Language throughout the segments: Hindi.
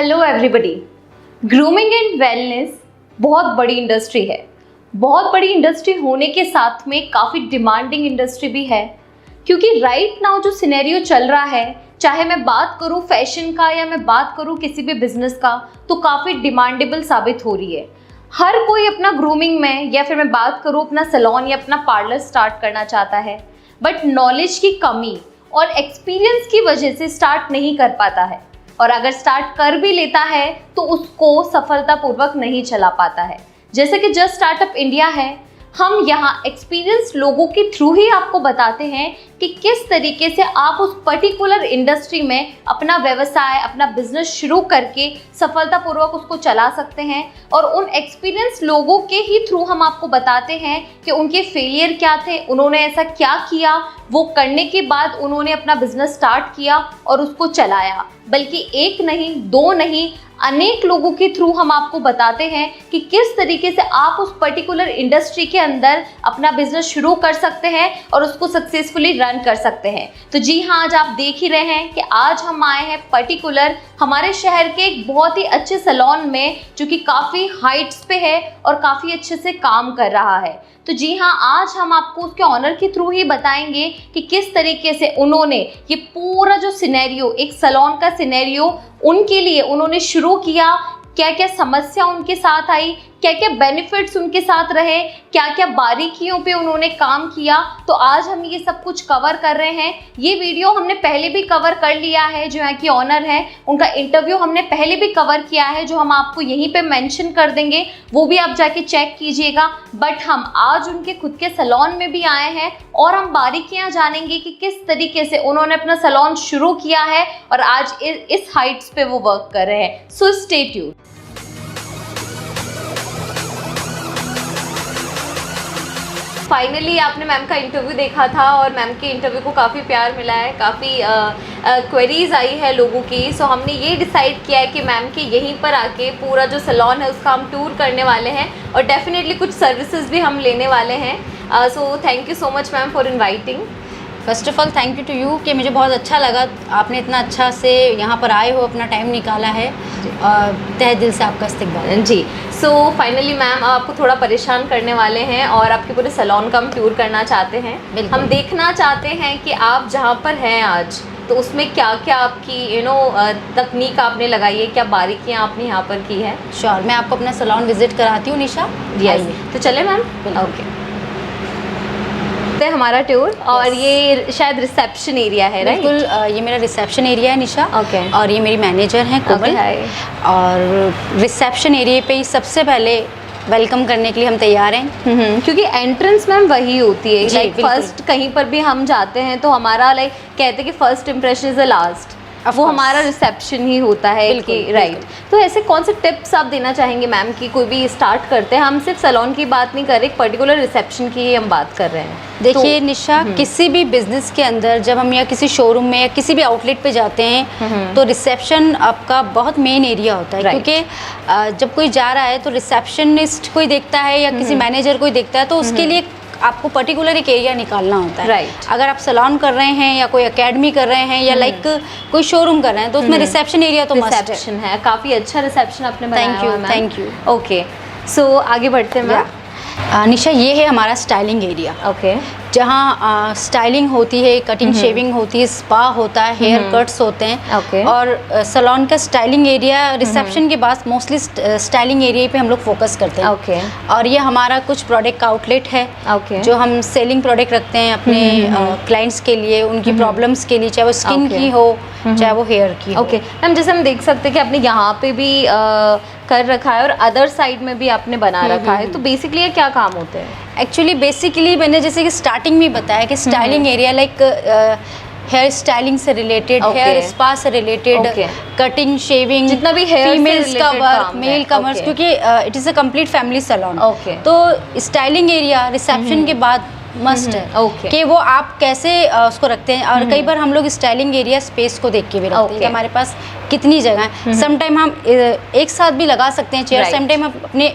Hello everybody. Grooming and wellness बहुत बड़ी इंडस्ट्री है। बहुत बड़ी इंडस्ट्री होने के साथ में काफ़ी डिमांडिंग इंडस्ट्री भी है, क्योंकि राइट नाउ जो सिनेरियो चल रहा है, चाहे मैं बात करूँ फैशन का या मैं बात करूँ किसी भी बिजनेस का, तो काफ़ी डिमांडेबल साबित हो रही है। हर कोई अपना ग्रूमिंग में या फिर मैं बात करूँ अपना सैलून या अपना पार्लर स्टार्ट करना चाहता है, बट नॉलेज की कमी और एक्सपीरियंस की वजह से स्टार्ट नहीं कर पाता है, और अगर स्टार्ट कर भी लेता है तो उसको सफलतापूर्वक नहीं चला पाता है। जैसे कि जस्ट स्टार्टअप इंडिया है, हम यहाँ एक्सपीरियंस लोगों के थ्रू ही आपको बताते हैं कि किस तरीके से आप उस पर्टिकुलर इंडस्ट्री में अपना व्यवसाय, अपना बिजनेस शुरू करके सफलतापूर्वक उसको चला सकते हैं। और उन एक्सपीरियंस लोगों के ही थ्रू हम आपको बताते हैं कि उनके फेलियर क्या थे, उन्होंने ऐसा क्या किया, वो करने के बाद उन्होंने अपना बिजनेस स्टार्ट किया और उसको चलाया। बल्कि एक नहीं, दो नहीं, अनेक लोगों के थ्रू हम आपको बताते हैं कि किस तरीके से आप उस पर्टिकुलर इंडस्ट्री के अंदर अपना बिजनेस शुरू कर सकते हैं और उसको सक्सेसफुली रन कर सकते हैं। तो जी हाँ, आज आप देख ही रहे हैं कि आज हम आए हैं पर्टिकुलर हमारे शहर के एक बहुत ही अच्छे सैलून में, जो कि काफ़ी हाइट्स पे है और काफ़ी अच्छे से काम कर रहा है। तो जी हाँ, आज हम आपको उसके ऑनर के थ्रू ही बताएंगे कि किस तरीके से उन्होंने ये पूरा जो सिनेरियो, एक सैलून का सिनेरियो उनके लिए उन्होंने शुरू किया, क्या क्या समस्या उनके साथ आई, क्या क्या बेनिफिट्स उनके साथ रहे, क्या क्या बारीकियों पे उन्होंने काम किया। तो आज हम ये सब कुछ कवर कर रहे हैं। ये वीडियो हमने पहले भी कवर कर लिया है, जो है कि ऑनर है उनका इंटरव्यू हमने पहले भी कवर किया है, जो हम आपको यहीं पे मेंशन कर देंगे, वो भी आप जाके चेक कीजिएगा। बट हम आज उनके खुद के सैलून में भी आए हैं और हम बारीकियां जानेंगे कि किस तरीके से उन्होंने अपना सैलून शुरू किया है और आज इस हाइट्स पे वो वर्क कर रहे हैं। So stay tuned. फाइनली आपने मैम का इंटरव्यू देखा था और मैम के इंटरव्यू को काफ़ी प्यार मिला है, काफ़ी क्वेरीज आई है लोगों की। सो हमने ये डिसाइड किया है कि मैम के यहीं पर आके पूरा जो सैलून है उसका हम टूर करने वाले हैं और डेफिनेटली कुछ सर्विसेज भी हम लेने वाले हैं। So thank you so much ma'am for inviting. First of all thank you to you कि मुझे बहुत अच्छा लगा, आपने इतना अच्छा से यहाँ पर आए हो, अपना टाइम निकाला है, तहे दिल से आपका इस्तकबाल जी। सो फाइनली मैम आपको थोड़ा परेशान करने वाले हैं और आपके पूरे सैलून का हम टूर करना चाहते हैं। हम देखना चाहते हैं कि आप जहाँ पर हैं आज, तो उसमें क्या क्या आपकी तकनीक आपने लगाई है, क्या बारीकियाँ आपने यहाँ पर की है। श्योर, मैं आपको अपना सैलून विजिट कराती हूँ निशा। यस, तो चले मैम। ओके, हमारा टूर और ये शायद रिसेप्शन एरिया है, राइट? बिल्कुल, ये मेरा रिसेप्शन एरिया है निशा। ओके। और ये मेरी मैनेजर हैं कोमल। और रिसेप्शन एरिया पे ही सबसे पहले वेलकम करने के लिए हम तैयार हैं, क्योंकि एंट्रेंस मैम वही होती है। लाइक फर्स्ट कहीं पर भी हम जाते हैं तो हमारा लाइक कहते हैं कि first impression is the last, वो हमारा रिसेप्शन ही होता है कि राइट। तो ऐसे कौन से टिप्स आप देना चाहेंगे मैम कि कोई भी स्टार्ट करते हैं, हम सिर्फ सैलून की बात नहीं कर रहे, एक पर्टिकुलर रिसेप्शन की ही हम बात कर रहे हैं। देखिए निशा, किसी भी बिजनेस के अंदर जब हम या किसी शोरूम में या किसी भी आउटलेट पे जाते हैं तो रिसेप्शन आपका बहुत मेन एरिया होता है, क्योंकि जब कोई जा रहा है तो रिसेप्शनिस्ट कोई देखता है या किसी मैनेजर कोई देखता है, तो उसके लिए आपको पर्टिकुलर एक एरिया निकालना होता है। राइट। अगर आप सैलून कर रहे हैं या कोई एकेडमी कर रहे हैं या लाइक कोई शोरूम कर रहे हैं, तो उसमें रिसेप्शन एरिया तो मस्ट है। काफ़ी अच्छा रिसेप्शन आपने बनाया। Thank you. ओके, सो आगे बढ़ते हैं मैम। निशा, ये है हमारा स्टाइलिंग एरिया। ओके। जहाँ स्टाइलिंग होती है, कटिंग शेविंग होती है, स्पा होता है, हेयर कट्स होते हैं। ओके। और सैलून का स्टाइलिंग एरिया रिसेप्शन के बाद मोस्टली स्टाइलिंग एरिया पे हम लोग फोकस करते हैं। ओके। और ये हमारा कुछ प्रोडक्ट का आउटलेट है। ओके। जो हम सेलिंग प्रोडक्ट रखते हैं अपने क्लाइंट्स के लिए, उनकी प्रॉब्लम्स के लिए, चाहे वो स्किन की हो चाहे वो हेयर की। ओके मैम, जैसे हम देख सकते हैं कि आपने यहाँ पे भी कर रखा है और अदर साइड में भी आपने बना रखा है, तो बेसिकली ये क्या काम होते हैं? एक्चुअली बेसिकली मैंने जैसे कि स्टार्टिंग में बताया कि styling area like hair styling से रिलेटेड, हेयर स्पा से रिलेटेड, कटिंग शेविंग, जितना भी हेयर फीमेल्स का वर्क, मेल कमर्स, क्योंकि it is a complete family salon. तो स्टाइलिंग एरिया रिसेप्शन के बाद मस्ट है कि वो आप कैसे उसको रखते हैं। और कई बार हम लोग स्टाइलिंग एरिया स्पेस को देख के भी रखते हैं कि हमारे पास कितनी जगह है। समटाइम हम एक साथ भी लगा सकते हैं चेयर, समटाइम हम अपने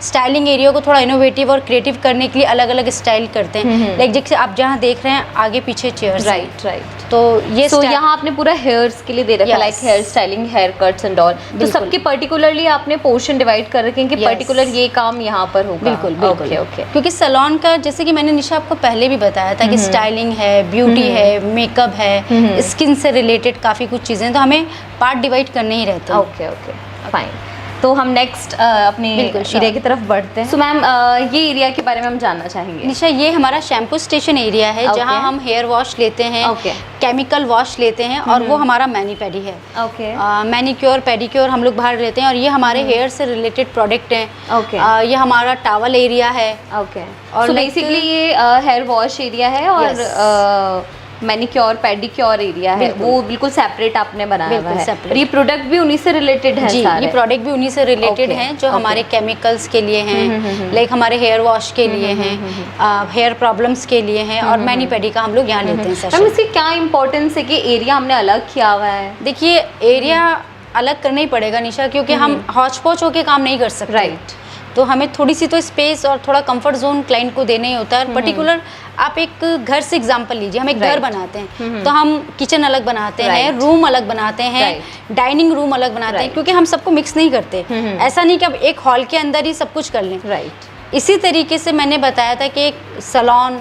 स्टाइलिंग एरिया को थोड़ा इनोवेटिव और क्रिएटिव करने के लिए अलग अलग स्टाइल करते हैं। लाइक जैसे आप जहाँ देख रहे हैं आगे पीछे चेयर्स। राइट। तो ये यहाँ आपने पूरा हेयर्स के लिए दे रखा है, like hair styling, hair cuts and all. तो सबके पर्टिकुलरली आपने पोर्शन डिवाइड कर रखे हैं कि पर्टिकुलर ये काम यहाँ पर होगा। बिल्कुल बिल्कुल। ओके क्योंकि सैलून का जैसे कि मैंने निशा आपको पहले भी बताया था कि स्टाइलिंग है, ब्यूटी है, मेकअप है, स्किन से रिलेटेड काफ़ी कुछ चीज़ें, तो हमें पार्ट डिवाइड करने ही रहते हैं। Okay okay fine. तो हम नेक्स्ट अपने एरिया की तरफ बढ़ते हैं। सो मैम ये एरिया के बारे में हम जानना चाहेंगे। निशा ये हमारा शैम्पू स्टेशन एरिया है, जहाँ हम हेयर वॉश लेते हैं, केमिकल वॉश लेते हैं, और वो हमारा मैनी पेडी है। मैनीक्योर पेडिक्योर हम लोग बाहर लेते हैं, और ये हमारे हेयर से रिलेटेड प्रोडक्ट हैं। ये हमारा टॉवल एरिया है। और बेसिकली ये हेयर वॉश एरिया है और मैनिक्योर पेडिक्योर एरिया है, वो बिल्कुल सेपरेट आपने बनाया हुआ है। और ये प्रोडक्ट भी उन्हीं से रिलेटेड है? जी, ये प्रोडक्ट भी उन्हीं से रिलेटेड हैं, जो हमारे केमिकल्स के लिए हैं, लाइक हमारे हेयर वॉश के लिए हैं, हेयर प्रॉब्लम्स के लिए हैं, और मैनी पेडी का हम लोग यहाँ लेते हैं सेशन। इसकी क्या इंपॉर्टेंस है कि एरिया हमने अलग किया हुआ है? देखिए, एरिया अलग करना ही पड़ेगा निशा, क्योंकि हम हौच पौच होके काम नहीं कर सकते। राइट। तो हमें थोड़ी सी तो स्पेस और थोड़ा कंफर्ट जोन क्लाइंट को देना ही होता है। पर्टिकुलर आप एक घर से एग्जांपल लीजिए, हम एक घर बनाते हैं तो हम किचन अलग बनाते हैं, रूम अलग बनाते हैं, डाइनिंग रूम अलग बनाते हैं, क्योंकि हम सबको मिक्स नहीं करते। ऐसा नहीं कि अब एक हॉल के अंदर ही सब कुछ कर लें। राइट। इसी तरीके से मैंने बताया था कि एक सैलून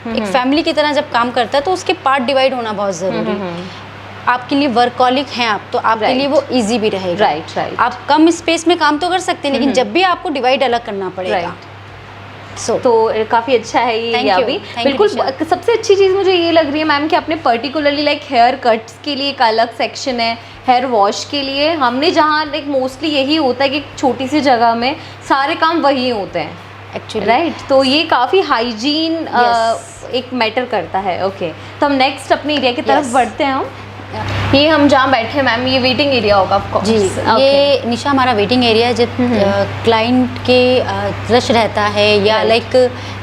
एक फैमिली की तरह जब काम करता है तो उसके पार्ट डिवाइड होना बहुत ज़रूरी है। आपके लिए वर्कहॉलिक हैं आप, तो आपके लिए वो इजी भी रहेगा। राइट। आप कम स्पेस में काम तो कर सकते हैं, लेकिन जब भी आपको डिवाइड अलग करना पड़ेगा। तो काफ़ी अच्छा है ये एरिया भी। बिल्कुल। सबसे अच्छी चीज़ मुझे ये लग रही है मैम कि आपने पर्टिकुलरली लाइक हेयर कट्स के लिए एक अलग सेक्शन है, हेयर वॉश के लिए हमने, जहाँ लाइक मोस्टली यही होता है कि छोटी सी जगह में सारे काम वही होते हैं एक्चुअली। राइट। तो ये काफ़ी हाइजीन एक मैटर करता है। ओके, तो हम नेक्स्ट अपने एरिया की तरफ बढ़ते हैं। ये हम जहाँ बैठे हैं मैम, ये वेटिंग एरिया होगा ऑफ कोर्स। जी, ये निशा हमारा वेटिंग एरिया है। जब क्लाइंट के रश रहता है, या लाइक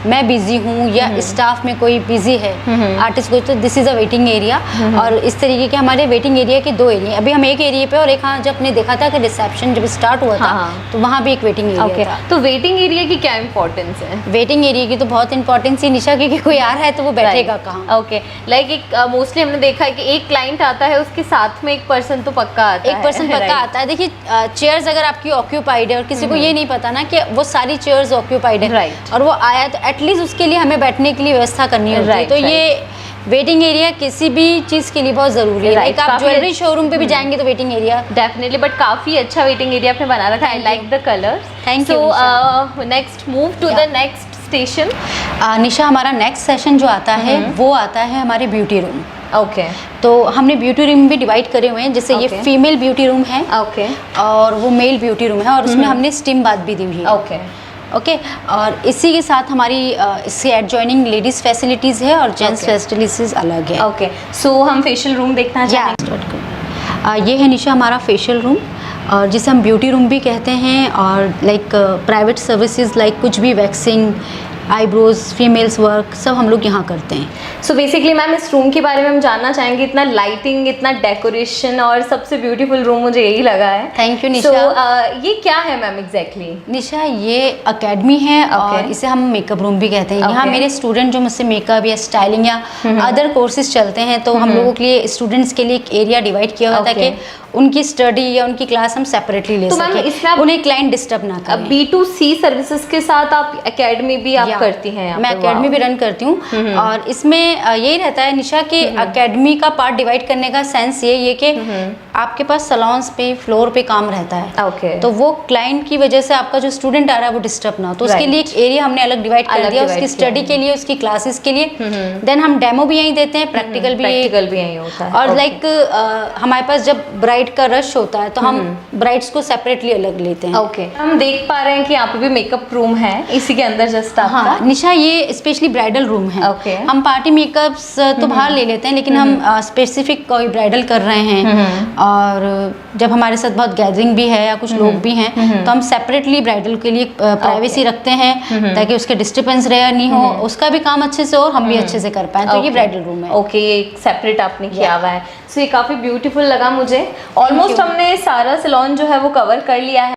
मैं बिजी हूँ, या स्टाफ में कोई बिजी है, आर्टिस्ट को, तो this is a waiting area. और इस तरीके के हमारे वेटिंग एरिया के 2 एरिया, अभी हम एक एरिया पे, और एक हाँ जब आपने देखा था कि रिसेप्शन जब स्टार्ट हुआ था तो वहाँ भी एक वेटिंग एरिया था। तो वेटिंग एरिया की क्या इंपॉर्टेंस है? वेटिंग एरिया की तो बहुत इंपॉर्टेंस है निशा, क्योंकि कोई आ रहा है तो वो बैठेगा कहाँ। ओके, लाइक एक मोस्टली हमने देखा है कि एक क्लाइंट आता है, उसके साथ में एक पर्सन तो पक्का आता है। एक पर्सन पक्का आता है। देखिए, चेयर्स अगर आपकी ऑक्यूपाइड है और किसी को ये नहीं पता ना कि वो सारी चेयर्स ऑक्यूपाइड है, और वो आया, तो एटलीस्ट उसके लिए हमें बैठने के लिए व्यवस्था करनी होती है। तो ये वेटिंग एरिया किसी भी चीज़ के लिए बहुत ज़रूरी है। लाइक आप ज्वेलरी शोरूम पे भी जाएंगे तो वेटिंग एरिया डेफिनेटली, बट काफ़ी अच्छा वेटिंग एरिया आपने बना रखा है। I like the colours. Thank you. So next move to the next station. Nisha, हमारा नेक्स्ट सेशन जो आता है वो आता है हमारे ब्यूटी रूम। ओके। तो हमने ब्यूटी रूम भी डिवाइड करे हुए हैं, जैसे ये फीमेल ब्यूटी रूम है, और वो मेल ब्यूटी रूम है, और उसमें हमने स्टीम बाथ भी दी हुई है। ओके। और इसी के साथ हमारी इससे एडजॉइनिंग लेडीज़ फैसिलिटीज़ है और जेंट्स फैसिलिटीज़ अलग है। ओके, सो हम फेशियल रूम देखना चाहेंगे। ये है निशा हमारा फेशियल रूम, और जिसे हम ब्यूटी रूम भी कहते हैं, और लाइक प्राइवेट सर्विसेज लाइक कुछ भी वैक्सिंग, आईब्रोज, फीमेल्स वर्क, सब हम लोग यहाँ करते हैं। सो बेसिकली मैम, इस रूम के बारे में हम जानना चाहेंगे। इतना लाइटिंग, इतना डेकोरेशन, और सबसे ब्यूटीफुल रूम मुझे यही लगा है। थैंक यू निशा। ये क्या है मैम एग्जैक्टली? निशा, ये अकेडमी है, और इसे हम मेकअप रूम भी कहते हैं। यहाँ मेरे स्टूडेंट जो मुझसे मेकअप या स्टाइलिंग या अदर कोर्सेज चलते हैं, तो हम लोगों के लिए, स्टूडेंट्स के लिए एक एरिया डिवाइड किया हुआ था कि उनकी स्टडी या उनकी क्लास हम सेपरेटली ले सकें, उन्हें क्लाइंट डिस्टर्ब ना करें। B2C सर्विसेज के साथ आप एकेडमी भी आप करती हैं? मैं एकेडमी भी रन करती हूँ, और इसमें यही रहता है निशा कि एकेडमी का पार्ट डिवाइड करने का सेंस ये कि आपके पास सैलून्स पे, फ्लोर पे काम रहता है। तो वो क्लाइंट की वजह से आपका जो स्टूडेंट आ रहा है वो डिस्टर्ब ना हो, तो उसके लिए एक एरिया हमने अलग डिवाइड कर दिया, उसकी स्टडी के लिए, उसकी क्लासेस के लिए। देन हम डेमो भी यहीं देते हैं, प्रैक्टिकल भी यहीं होता है। और लाइक हमारे पास जब ब्राइड का रश होता है तो हम ब्राइड्स को सेपरेटली अलग लेते हैं। ओके, हम देख पा रहे हैं कि यहाँ पे भी मेकअप रूम है इसी के अंदर जस्ट। हाँ निशा, ये स्पेशली ब्राइडल रूम है। हम पार्टी मेकअप्स तो बाहर ले लेते हैं, लेकिन हम स्पेसिफिक कोई ब्राइडल कर रहे हैं, और जब हमारे साथ बहुत गैदरिंग भी है या कुछ लोग भी हैं, तो हम सेपरेटली ब्राइडल के लिए प्राइवेसी रखते हैं, ताकि उसके डिस्टर्बेंस रहे नहीं हो, उसका भी काम अच्छे से और हम भी अच्छे से कर पाए। तो ये ब्राइडल रूम है। ओके, ये सेपरेट आपने किया हुआ है। सो ये काफ़ी ब्यूटीफुल लगा मुझे। ऑलमोस्ट हमने सारा सैलून जो है वो कवर कर लिया है।